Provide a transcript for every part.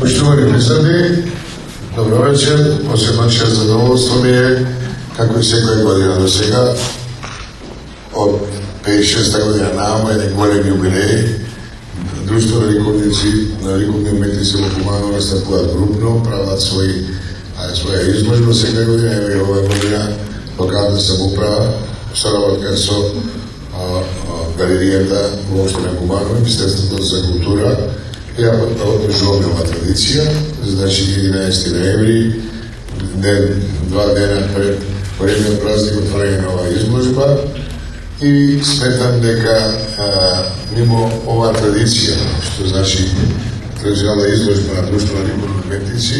Poštovani prisutni, dobro večer. Posebno čast zadovoljstvo mi je, kako i sekoj godina do svega, od 5-6 godina nama je golem jubilej. Društvo na likovni umetnici v Kumanovu startovat grupno, pravdat svoja izložba sekoj godina, evo je ova godina lokalna samouprava, Soravot Kerso, galerijata u opštine Kumanovu, Ministarstvo za kultura. Ja održavam ova tradicija, znači 11. ноември, dva dena pred vremena praznika otvaranja nova izložba i smetam дека mimo ova tradicija, što znači tradicionalna izložba na društveno likovnoj umetnici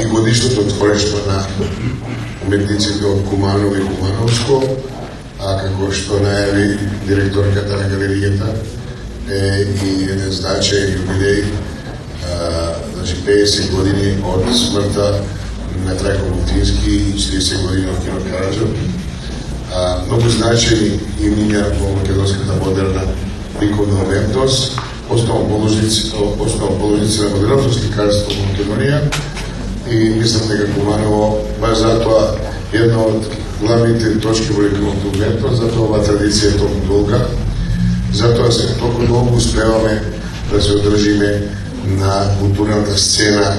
i godišnjото otvoreštvo na umetnicите od Kumanovo i Kumanovsko, a kako što najavi direktorkата на галеријата и еден значаен юбилей, значи 50 години од смртта на Трајко Муфтински и 40 години од Кино Караджов. Многу значаени имиња во македонската модерна ликовна уметност, основно положници на модерното сликарство во Македонија и мислам дека Куманово баш затоа една од главните точки во ликовната уметност, затоа оваа традиција е толку долга. Затоа се толку долго успеваме да се одржиме на културната сцена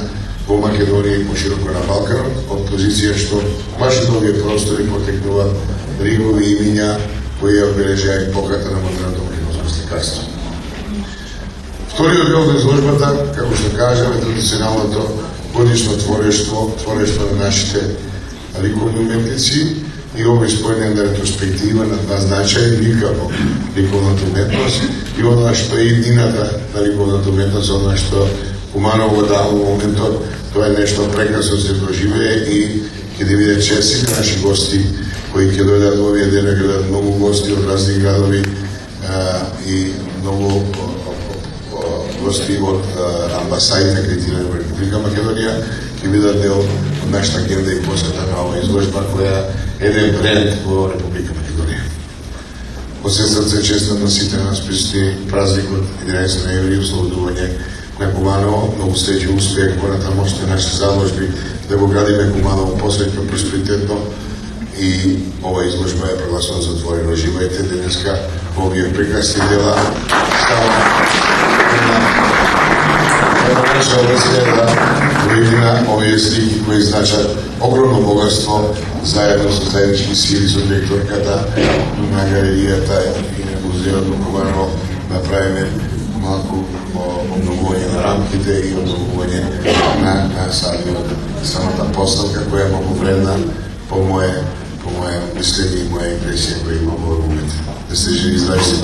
во Македонија и пошироко на Балканот, од позиција што баш од овие простори потекнуваат ригови имиња кои ја обележаа епоката на модерното македонско сликарство. Вториот дел на изложбата, како што кажаме, традиционалното годишно творештво на нашите ликовни уметници, и ова исполнение на ретроспектива на два значаи лика во ликовната уметност и она што е иднината на ликовната уметност, она што Куманово дава во моментот, тоа е нешто прекрасно се проживее и ќе да видат честите наши гости кои ќе дојдат во овие дена, гледат многу гости од разни градови и многу гости од амбасадите акредитирани во Република Македонија, ќе видат дел од нашата агенда и посета на ова изложба која еден бренд во Република Македонија. Од се срце честам на сите нас присутни празникот 11 ноември, ослободување на Куманово, многу среќа и успех понатаму още нашите заложби да го градиме Куманово посреќно просперитетно и ова изложба е прогласена за отворена. Живеете денеска во овие прекрасни дела. Наша обрција да видиме овие слики кои значат огромно богатство заедно со заеднички сили со директорката на галеријата и на музеот во Куманово направиме малку обновување на рамките и обновување на самата поставка која е многу вредна по моје мислење и моја импресија која има во момент. Да сте живи, здрави се.